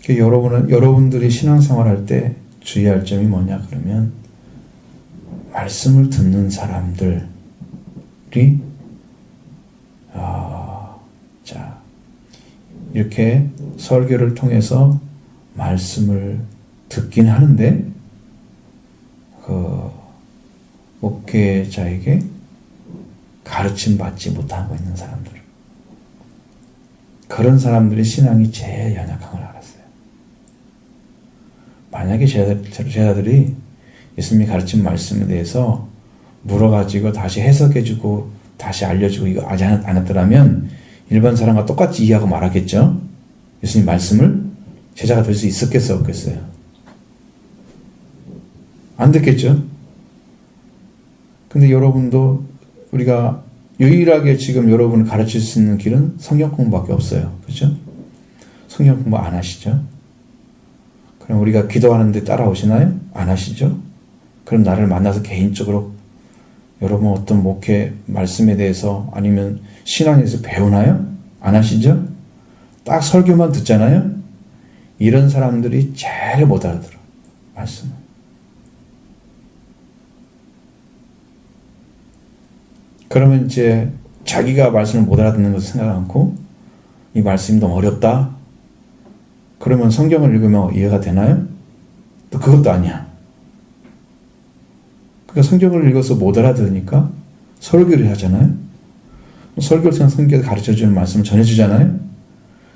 거야. 여러분들이 신앙생활 할 때 주의할 점이 뭐냐 그러면 말씀을 듣는 사람들이 이렇게 설교를 통해서 말씀을 듣긴 하는데 그 목회자에게 가르침 받지 못하고 있는 사람들, 그런 사람들의 신앙이 제일 연약한 걸 알았어요. 만약에 제자들이 예수님이 가르친 말씀에 대해서 물어가지고 다시 해석해주고 다시 알려주고 이거 아직 안 했더라면 일반 사람과 똑같이 이해하고 말하겠죠. 예수님 말씀을 제자가 될 수 있었겠어요, 없겠어요? 안 됐겠죠. 근데 여러분도 우리가 유일하게 지금 여러분을 가르칠 수 있는 길은 성경 공부밖에 없어요. 그렇죠? 성경 공부 안 하시죠? 그럼 우리가 기도하는데 따라오시나요? 안 하시죠? 그럼 나를 만나서 개인적으로 여러분 어떤 목회 말씀에 대해서 아니면 신앙에 대해서 배우나요? 안 하시죠? 딱 설교만 듣잖아요? 이런 사람들이 제일 못 알아들어. 말씀을. 그러면 이제 자기가 말씀을 못 알아듣는 것을 생각 않고 이 말씀이 너무 어렵다. 그러면 성경을 읽으면 이해가 되나요? 또 그것도 아니야. 그러니까 성경을 읽어서 못 알아들으니까 설교를 하잖아요. 설교를 통해서 성경에 가르쳐주는 말씀을 전해주잖아요.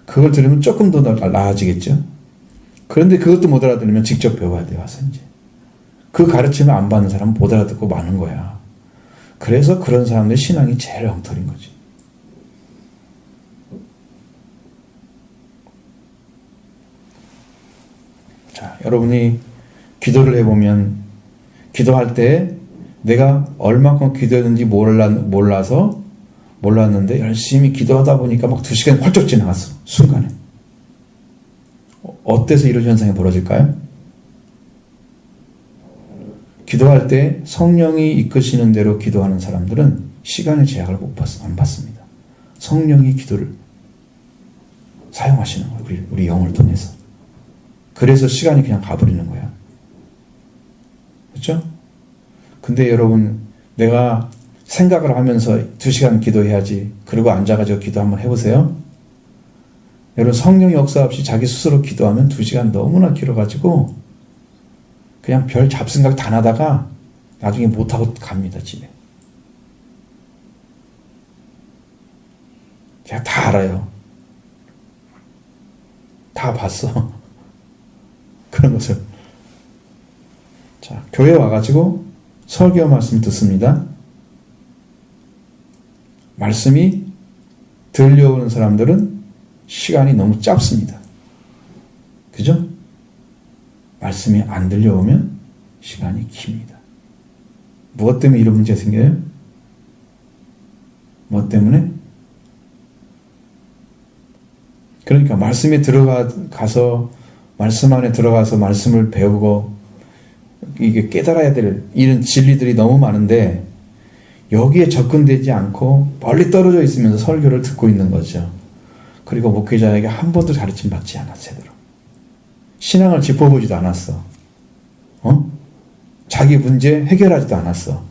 그걸 들으면 조금 더 나아지겠죠. 그런데 그것도 못 알아들으면 직접 배워야 돼요. 와서 이제. 그 가르침을 안 받는 사람은 못 알아듣고 마는 거야. 그래서 그런 사람들의 신앙이 제일 엉터리인 거지. 자, 여러분이 기도를 해보면 기도할 때 내가 얼마큼 기도했는지 몰랐는데 열심히 기도하다 보니까 막 2시간이 훌쩍 지나갔어. 순간에. 어때서 이런 현상이 벌어질까요? 기도할 때 성령이 이끄시는 대로 기도하는 사람들은 시간의 제약을 안 받습니다. 성령이 기도를 사용하시는 거예요. 우리 영을 통해서. 그래서 시간이 그냥 가버리는 거야. 그렇죠? 근데 여러분, 내가 생각을 하면서 2시간 기도해야지. 그리고 앉아가지고 기도 한번 해보세요. 여러분, 성령 역사 없이 자기 스스로 기도하면 2시간 너무나 길어가지고 그냥 별 잡생각 다 나다가 나중에 못하고 갑니다, 집에. 제가 다 알아요. 다 봤어. 그런 것을. 자, 교회 와가지고 설교 말씀 듣습니다. 말씀이 들려오는 사람들은 시간이 너무 짧습니다. 그죠? 말씀이 안 들려오면 시간이 깁니다. 무엇 때문에 이런 문제가 생겨요? 무엇 때문에? 그러니까 말씀에 들어가서 말씀 안에 들어가서 말씀을 배우고 이게 깨달아야 될 이런 진리들이 너무 많은데 여기에 접근되지 않고 멀리 떨어져 있으면서 설교를 듣고 있는 거죠. 그리고 목회자에게 한 번도 가르침 받지 않았어, 제대로. 신앙을 짚어보지도 않았어. 자기 문제 해결하지도 않았어.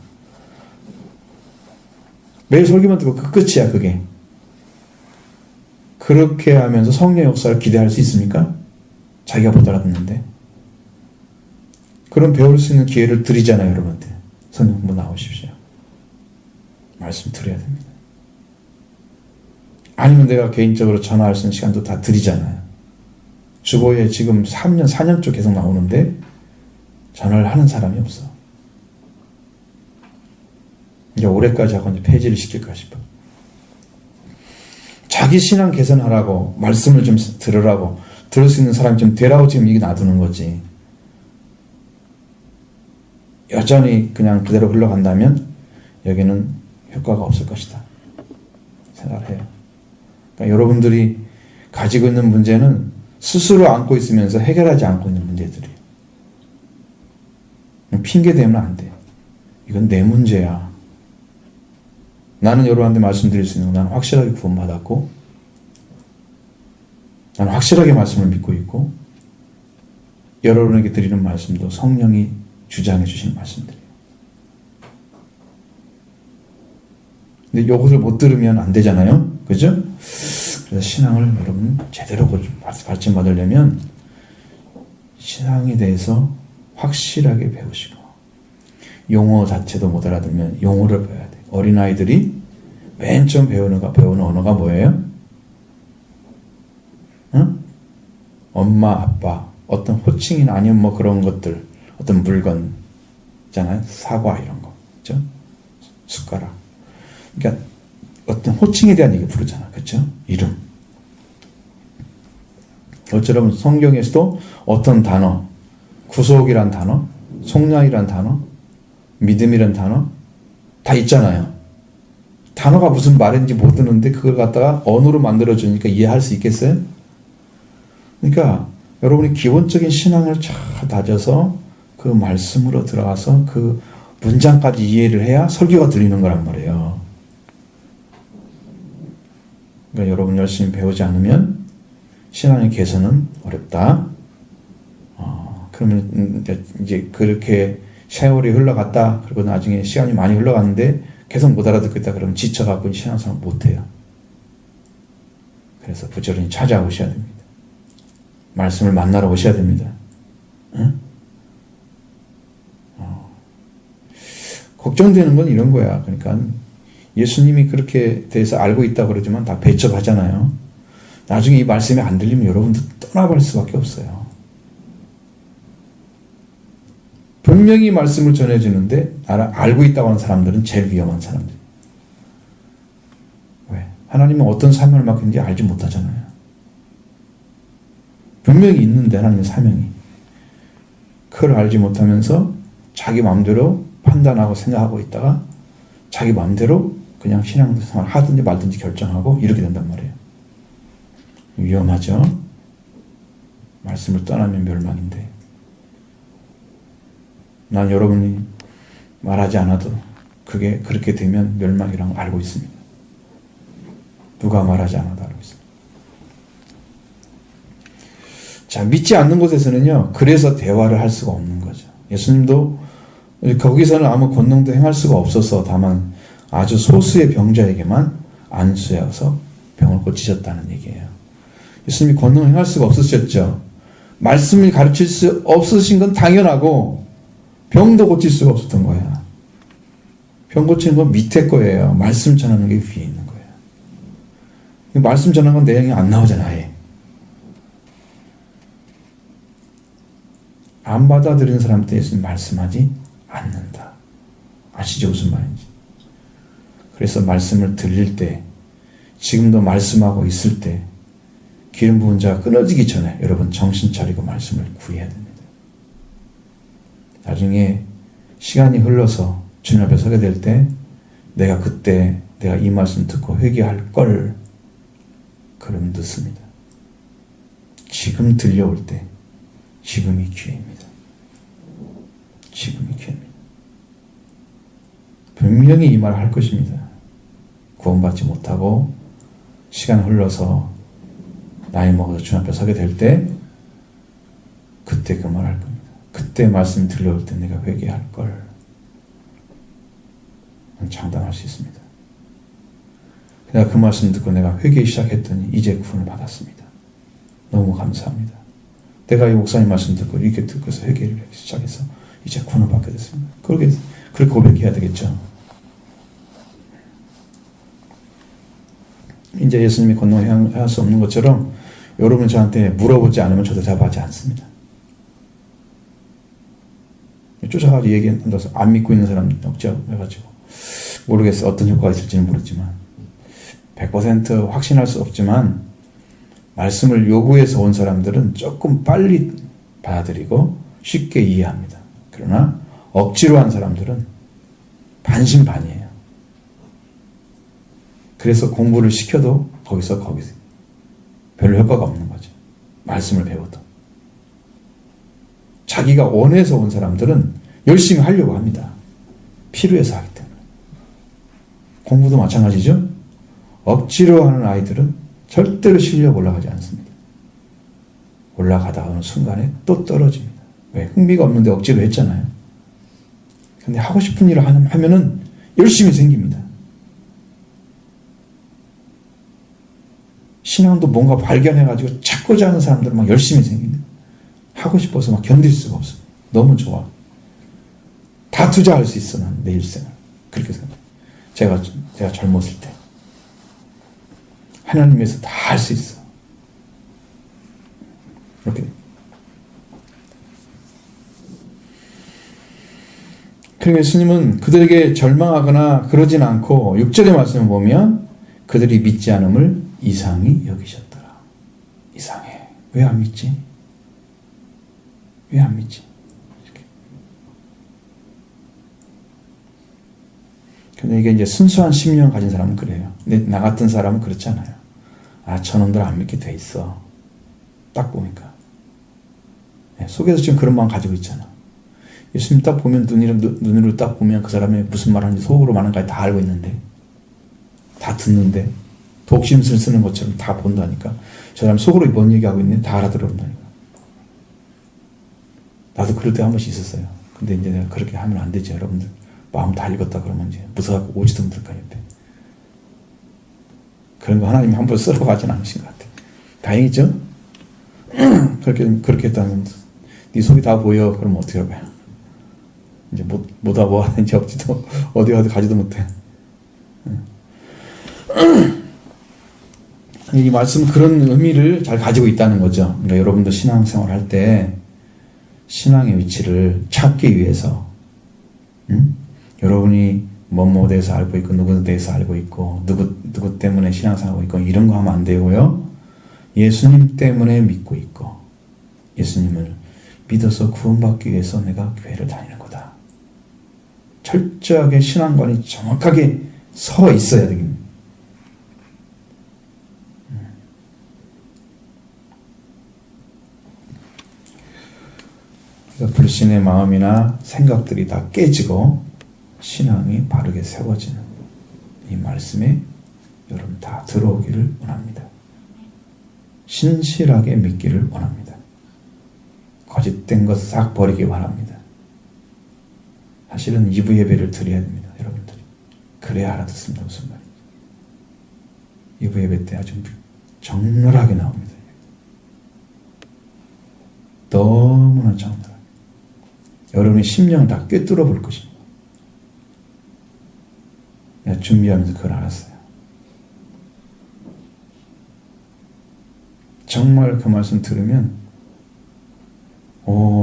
매일 설교만 듣고 그 끝이야, 그게. 그렇게 하면서 성령 역사를 기대할 수 있습니까? 자기가 못 알아듣는데. 그럼 배울 수 있는 기회를 드리잖아요, 여러분한테. 성령 공부 나오십시오. 말씀 드려야 됩니다. 아니면 내가 개인적으로 전화할 수 있는 시간도 다 드리잖아요. 주보에 지금 3년, 4년째 계속 나오는데 전화를 하는 사람이 없어. 이제 올해까지 하고 이제 폐지를 시킬까 싶어. 자기 신앙 개선하라고, 말씀을 좀 들으라고, 들을 수 있는 사람이 좀 되라고 지금 이게 놔두는 거지. 여전히 그냥 그대로 흘러간다면 여기는 효과가 없을 것이다 생각을 해요. 그러니까 여러분들이 가지고 있는 문제는 스스로 안고 있으면서 해결하지 않고 있는 문제들이에요. 핑계 대면 안 돼요. 이건 내 문제야. 나는 여러분한테 말씀드릴 수 있는 건 나는 확실하게 구원받았고 나는 확실하게 말씀을 믿고 있고 여러분에게 드리는 말씀도 성령이 주장해 주신 말씀들이에요. 근데 이것을 못 들으면 안 되잖아요. 그죠? 그래서 신앙을 여러분 제대로 발전받으려면 신앙에 대해서 확실하게 배우시고 용어 자체도 못 알아들면 용어를 배워야 돼요. 어린아이들이 맨 처음 배우는 언어가 뭐예요? 응? 엄마, 아빠, 어떤 호칭이나 아니면 뭐 그런 것들, 어떤 물건 있잖아요. 사과 이런 거, 그렇죠? 숟가락. 그러니까 어떤 호칭에 대한 얘기 부르잖아, 그렇죠? 이름. 저처럼 성경에서도 어떤 단어, 구속이란 단어, 속량이란 단어, 믿음이란 단어 다 있잖아요. 단어가 무슨 말인지 못 듣는데 그걸 갖다가 언어로 만들어주니까 이해할 수 있겠어요? 그러니까 여러분이 기본적인 신앙을 잘 다져서 그 말씀으로 들어가서 그 문장까지 이해를 해야 설교가 들리는 거란 말이에요. 그러니까 여러분 열심히 배우지 않으면 신앙의 개선은 어렵다. 그러면 이제 그렇게 세월이 흘러갔다. 그리고 나중에 시간이 많이 흘러갔는데 계속 못 알아듣겠다. 그러면 지쳐갖고 신앙생활 못해요. 그래서 부지런히 찾아오셔야 됩니다. 말씀을 만나러 오셔야 됩니다. 응? 걱정되는 건 이런 거야. 그러니까 예수님이 그렇게 대해서 알고 있다고 그러지만 다 배척하잖아요. 나중에 이 말씀이 안 들리면 여러분들 떠나버릴 수밖에 없어요. 분명히 말씀을 전해주는데 알고 있다고 하는 사람들은 제일 위험한 사람들. 왜? 하나님은 어떤 사명을 맡겼는지 알지 못하잖아요. 분명히 있는데 하나님의 사명이. 그걸 알지 못하면서 자기 마음대로 판단하고 생각하고 있다가 자기 마음대로 그냥 신앙생활 하든지 말든지 결정하고 이렇게 된단 말이에요. 위험하죠? 말씀을 떠나면 멸망인데. 난 여러분이 말하지 않아도 그게 그렇게 되면 멸망이라는 걸 알고 있습니다. 누가 말하지 않아도 알고 있습니다. 자, 믿지 않는 곳에서는요, 그래서 대화를 할 수가 없는 거죠. 예수님도 거기서는 아무 권능도 행할 수가 없어서 다만 아주 소수의 병자에게만 안수해서 병을 고치셨다는 얘기예요. 예수님이 권능을 행할 수가 없으셨죠. 말씀을 가르칠 수 없으신 건 당연하고 병도 고칠 수가 없었던 거야. 병 고치는 건 밑에 거예요. 말씀 전하는 게 위에 있는 거예요. 말씀 전하는 건 내용이 안 나오잖아, 아예. 안 받아들이는 사람한테 예수님 말씀하지 않는다. 아시죠? 무슨 말인지. 그래서 말씀을 들릴 때, 지금도 말씀하고 있을 때, 기름 부은 자가 끊어지기 전에 여러분 정신 차리고 말씀을 구해야 됩니다. 나중에 시간이 흘러서 주님 앞에 서게 될 때 내가 그때 내가 이 말씀 듣고 회개할 걸 그러면 늦습니다. 지금 들려올 때 지금이 기회입니다. 지금이 기회입니다. 분명히 이 말을 할 것입니다. 구원받지 못하고 시간 흘러서 나이 먹어서 주님 앞에 서게 될 때 그때 그 말 할 겁니다. 그때 말씀이 들려올 때 내가 회개할 걸 장담할 수 있습니다. 내가 그 말씀 듣고 내가 회개 시작했더니 이제 구원을 받았습니다. 너무 감사합니다. 내가 이 목사님 말씀 듣고 이렇게 듣고서 회개를 시작해서 이제 구원을 받게 됐습니다. 그렇게 고백해야 되겠죠. 이제 예수님이 권능을 행할 수 없는 것처럼 여러분 저한테 물어보지 않으면 저도 대답하지 않습니다. 쫓아가지고 얘기한다고 안 믿고 있는 사람 없죠. 해가지고 모르겠어요. 어떤 효과가 있을지는 모르지만 100% 확신할 수 없지만 말씀을 요구해서 온 사람들은 조금 빨리 받아들이고 쉽게 이해합니다. 그러나 억지로 한 사람들은 반신반의해요. 그래서 공부를 시켜도 거기서 별로 효과가 없는 거죠. 말씀을 배워도. 자기가 원해서 온 사람들은 열심히 하려고 합니다. 필요해서 하기 때문에. 공부도 마찬가지죠. 억지로 하는 아이들은 절대로 실력 올라가지 않습니다. 올라가다 어느 순간에 또 떨어집니다. 왜? 흥미가 없는데 억지로 했잖아요. 근데 하고 싶은 일을 하면은 열심히 생깁니다. 신앙도 뭔가 발견해가지고 찾고자 하는 사람들은 막 열심히 생깁니다. 하고 싶어서 막 견딜 수가 없습니다. 너무 좋아. 다 투자할 수 있어, 난 내 일생을. 그렇게 생각해요. 제가 젊었을 때. 하나님 위해서 다 할 수 있어. 이렇게. 그러니까 예수님은 그들에게 절망하거나 그러진 않고 6절의 말씀을 보면 그들이 믿지 않음을 이상히 여기셨더라. 이상해. 왜 안 믿지? 왜 안 믿지? 이렇게. 근데 이게 이제 순수한 심령 가진 사람은 그래요. 근데 나 같은 사람은 그렇지 않아요. 아, 저놈들 안 믿게 돼 있어. 딱 보니까. 네, 속에서 지금 그런 마음 가지고 있잖아. 예수님 딱 보면 눈으로 딱 보면 그 사람이 무슨 말 하는지 속으로 많은까지 다 알고 있는데, 다 듣는데, 독심술 쓰는 것처럼 다 본다니까. 저 사람 속으로 뭔 얘기하고 있는지 다 알아들어본다니까. 나도 그럴 때 한 번씩 있었어요. 근데 이제 내가 그렇게 하면 안 되지, 여러분들. 마음 다 읽었다 그러면 이제 무서워갖고 오지도 못할까, 옆에. 그런 거 하나님이 한 번 쓰러 가진 않으신 것 같아. 다행이죠? 그렇게 했다면, 네 속이 다 보여. 그러면 어떻게 할 거야? 이제 못 와봐. 이제 어디 가지도 못해. 이 말씀은 그런 의미를 잘 가지고 있다는 거죠. 그러니까 여러분도 신앙생활 할 때 신앙의 위치를 찾기 위해서, 여러분이 뭐뭐에 대해서 알고 있고 누구에 대해서 알고 있고 누구 때문에 신앙생활하고 있고 이런 거 하면 안 되고요. 예수님 때문에 믿고 있고 예수님을 믿어서 구원받기 위해서 내가 교회를 다니는 거다. 철저하게 신앙관이 정확하게 서 있어야 됩니다. 불신의 마음이나 생각들이 다 깨지고 신앙이 바르게 세워지는 이 말씀에 여러분 다 들어오기를 원합니다. 신실하게 믿기를 원합니다. 거짓된 것 싹 버리기 바랍니다. 사실은 2부 예배를 드려야 됩니다. 여러분들이. 그래야 알아듣습니다. 무슨 말인지. 2부 예배 때 아주 적나라하게 나옵니다. 너무나 적나라하게. 여러분의 심령 다 꿰뚫어 볼 것입니다. 내가 준비하면서 그걸 알았어요. 정말 그 말씀 들으면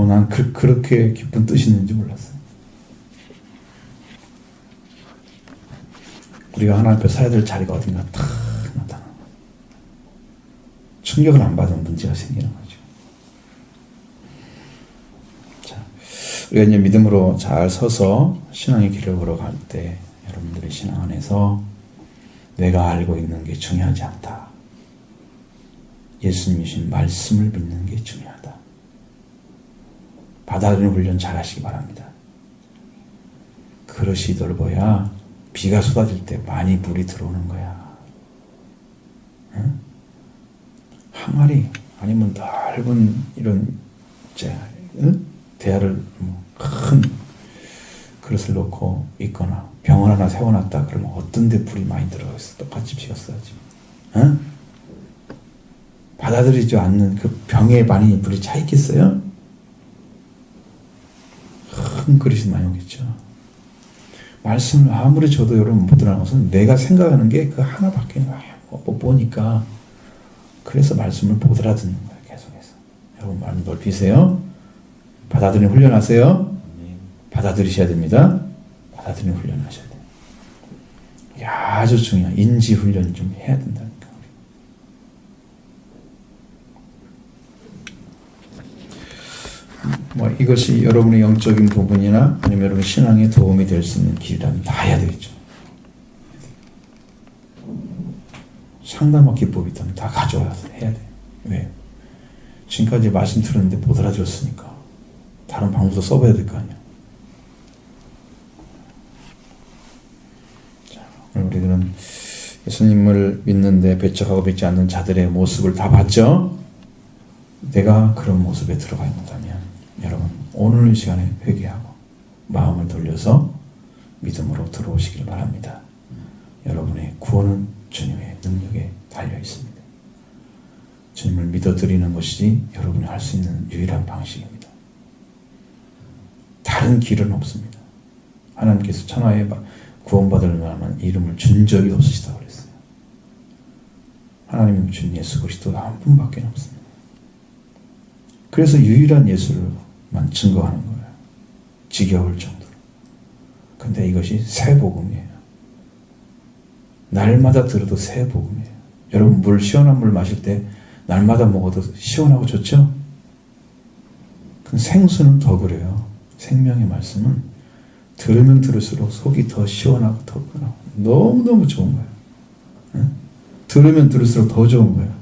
난 그렇게 깊은 뜻이 있는지 몰랐어요. 우리가 하나님 앞에 서야 될 자리가 어딘가 탁 나타나는 거예요. 충격을 안 받으면 문제가 생기는 거죠. 자, 우리가 이제 믿음으로 잘 서서 신앙의 길을 걸어갈 때 여러분들의 신앙 안에서 내가 알고 있는 게 중요하지 않다. 예수님이신 말씀을 믿는 게 중요하다. 받아들이는 훈련 잘 하시기 바랍니다. 그릇이 넓어야 비가 쏟아질 때 많이 물이 들어오는 거야. 응? 항아리 아니면 넓은 이런 대야를 큰 그릇을 놓고 있거나 병을 하나 세워놨다 그러면 어떤 데 불이 많이 들어가겠어. 똑같이 비가 쏟아지면. 응? 받아들이지 않는 그 병에 많이 불이 차 있겠어요? 큰 그릇이 많이 오겠죠. 말씀을 아무리 저도 여러분 못 들어가는 것은 내가 생각하는 게 그 하나밖에 못 보니까 그래서 말씀을 못 알아듣는 거예요. 계속해서. 여러분 마음 넓히세요. 받아들이는 훈련하세요. 받아들이셔야 됩니다. 받아들이는 훈련하셔야 돼요. 이게 아주 중요한 인지 훈련 좀 해야 된다니까. 뭐 이것이 여러분의 영적인 부분이나 아니면 여러분 신앙에 도움이 될 수 있는 길이라면 다 해야 되겠죠. 상담학 기법이 있다면 다 가져와서 해야 돼. 왜? 지금까지 말씀 들었는데 못 알아들었으니까 다른 방법도 써봐야 될 거 아니야. 자, 오늘 우리들은 예수님을 믿는데 배척하고 믿지 않는 자들의 모습을 다 봤죠? 내가 그런 모습에 들어가 있다면 여러분 오늘 이 시간에 회개하고 마음을 돌려서 믿음으로 들어오시길 바랍니다. 여러분의 구원은 주님의 능력에 달려 있습니다. 주님을 믿어드리는 것이 여러분이 할 수 있는 유일한 방식입니다. 다른 길은 없습니다. 하나님께서 천하에 구원받을 만한 이름을 준 적이 없으시다고 그랬어요. 하나님은 준 예수 그리스도가 한 분밖에 없습니다. 그래서 유일한 예수를만 증거하는 거예요. 지겨울 정도로. 근데 이것이 새 복음이에요. 날마다 들어도 새 복음이에요. 여러분 시원한 물 마실 때 날마다 먹어도 시원하고 좋죠? 그 생수는 더 그래요. 생명의 말씀은 들으면 들을수록 속이 더 시원하고 더 편하고 너무너무 좋은 거예요. 응? 들으면 들을수록 더 좋은 거예요.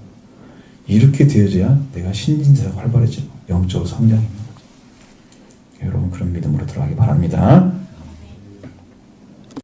이렇게 되어져야 내가 신진대사가 활발해지고 영적으로 성장하는 거죠. 여러분 그런 믿음으로 들어가기 바랍니다.